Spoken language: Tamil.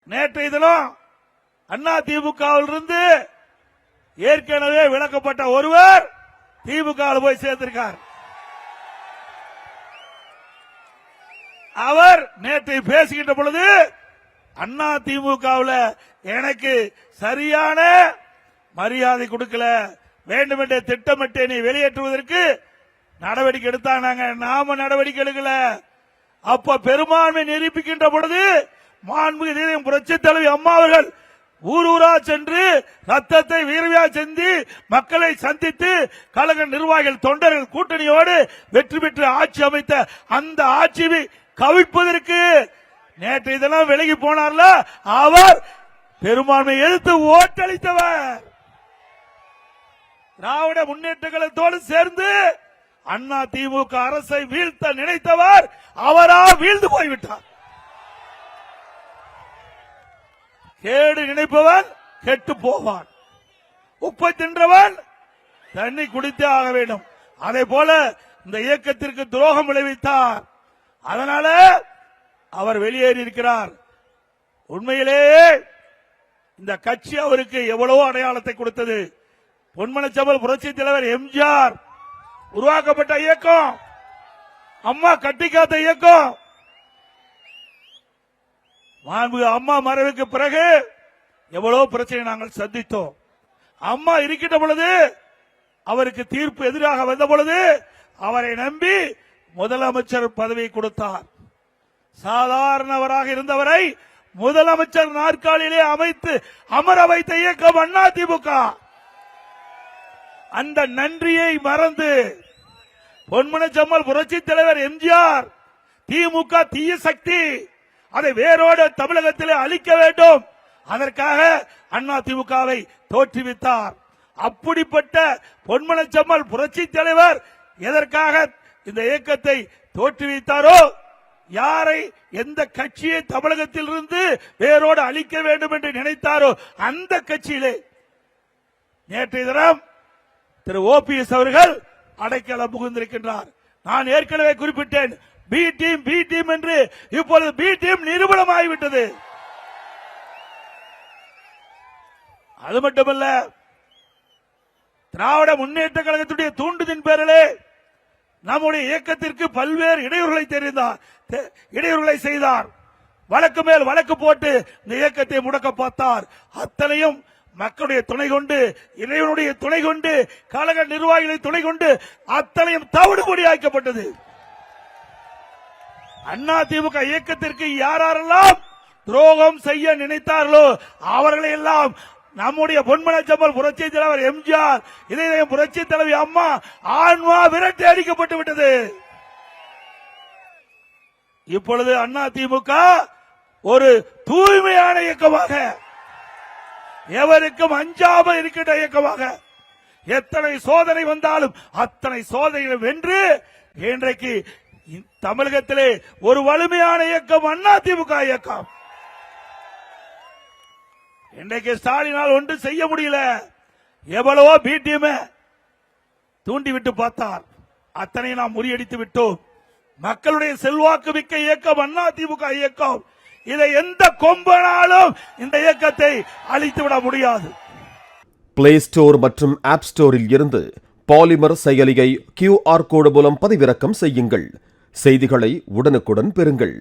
நேற்றைய தினம் அண்ணா திமுகவிலிருந்து ஏற்கனவே விலக்கப்பட்ட ஒருவர் திமுக போய் சேர்த்திருக்கார். அவர் நேற்று பேசுகின்ற பொழுது அண்ணா திமுகவில் எனக்கு சரியான மரியாதை கொடுக்கல, வேண்டுமென்றே திட்டமிட்டு நீ வெளியேற்றுவதற்கு நடவடிக்கை எடுத்தாங்க, நாம நடவடிக்கை எடுக்கல. அப்ப பெரும்பான்மை நிரூபிக்கின்ற பொழுது மாண்புமிகு புரட்சி தலைவி அம்மா அவர்கள் ஊரூரா சென்று ரத்தத்தை வீரவியா செஞ்சு மக்களை சந்தித்து கழக நிர்வாகிகள் தொண்டர்கள் கூட்டணியோடு வெற்றி பெற்று ஆட்சி அமைத்த அந்த ஆட்சியை கவிழ்ப்பதற்கு நேற்று இதெல்லாம் விலகி போனார்ல, அவர் பெரும்பான்மை எதிர்த்து ஓட்டளித்தவர். திராவிட முன்னேற்ற கழகத்தோடு சேர்ந்து அண்ணா திமுக அரசை வீழ்த்த நினைத்தவர் அவரா வீழ்ந்து போய்விட்டார். கேடு நினைப்பவன் கெட்டு போவான், உப்பை தின்றவன் தண்ணி குடித்தே ஆக வேண்டும். அதே போல இந்த இயக்கத்திற்கு துரோகம் விளைவித்தார். அதனால அவர் வெளியேறி இருக்கிறார். உண்மையிலேயே இந்த கட்சி அவருக்கு எவ்வளவோ அடையாளத்தை கொடுத்தது. பொன்மனச்செம்மல் புரட்சி தலைவர் எம்ஜிஆர் உருவாக்கப்பட்ட இயக்கம், அம்மா கட்டிக்காத்த இயக்கம். அம்மா மறைவுக்கு பிறகு எவ்வளவு பிரச்சனை நாங்கள் சந்தித்தோம். அம்மா இருக்கின்ற பொழுது அவருக்கு தீர்ப்பு எதிராக வந்த பொழுது அவரை நம்பி முதலமைச்சர் பதவியை கொடுத்தார். சாதாரணவராக இருந்தவரை முதலமைச்சர் நாற்காலியிலே அமைத்து அமர வைத்த இயக்கம் அண்ணா திமுக. அந்த நன்றியை மறந்து பொன்மனச்செம்மல் புரட்சி தலைவர் எம்ஜிஆர் திமுக தீய சக்தி, அதை வேரோடு தமிழகத்திலே அழிக்க வேண்டும், அதற்காக அண்ணா திமுகவை தோற்றுவித்தார். அப்படிப்பட்ட பொன்மனச்செம்மல் புரட்சி தலைவர் எதற்காக இந்த இயக்கத்தை தோற்றுவித்தாரோ, யாரை எந்த கட்சியை தமிழகத்தில் இருந்து வேரோடு அழிக்க வேண்டும் என்று நினைத்தாரோ அந்த கட்சியிலே நேற்றைய தினம் திரு ஓபிஎஸ் அவர்கள் அடைக்கலம் புகுந்திருக்கின்றார். நான் ஏற்கனவே குறிப்பிட்டேன், பி டீம் என்று இப்பொழுது பி டீம் நிரூபணமாகிவிட்டது. அது மட்டுமல்ல, திராவிட முன்னேற்ற கழகத்துடைய தூண்டுதின் பேரிலே நம்முடைய இயக்கத்திற்கு பல்வேறு இடையூறுகளை செய்தார். வழக்கு மேல் வழக்கு போட்டு இந்த இயக்கத்தை முடக்க பார்த்தார். அத்தனையும் மக்களுடைய துணை கொண்டு, இறைவனுடைய துணை கொண்டு, கழக நிர்வாகிகளை துணை கொண்டு அத்தனையும் தவிடுபடி ஆக்கப்பட்டது. அண்ணா திமுக இயக்கத்திற்கு யாரெல்லாம் துரோகம் செய்ய நினைத்தார்களோ அவர்களை எல்லாம் நம்முடைய பொன்மனச்செம்மல் புரட்சி தலைவர் எம்ஜிஆர், இதய புரட்சி தலைவி அம்மா ஆன்மா விரட்டி அடிக்கப்பட்டு விட்டது. இப்பொழுது அண்ணா திமுக ஒரு தூய்மையான இயக்கமாக, எவருக்கும் அஞ்சாம இருக்கின்ற இயக்கமாக, எத்தனை சோதனை வந்தாலும் அத்தனை சோதனைகளை வென்று இன்றைக்கு தமிழகத்திலே ஒரு வலிமையான இயக்கம் அண்ணா திமுக இயக்கம். இன்றைக்கு ஸ்டாலினால் ஒன்று செய்ய முடியல, எவ்வளவோ பிடிஎம் தூண்டிவிட்டு பார்த்தார், அத்தனை நாம் முறியடித்து விட்டோம். மக்களுடைய செல்வாக்கு மிக்க இயக்கம் அண்ணா திமுக இயக்கம். இதை எந்த கொம்பனாலும் இந்த இயக்கத்தை அழித்துவிட முடியாது. பிளே ஸ்டோர் மற்றும் ஆப் ஸ்டோரில் இருந்து பாலிமர் செயலியை QR கோடு மூலம் பதிவிறக்கம் செய்யுங்கள். செய்திகளை உடனுக்குடன் பெறுங்கள்.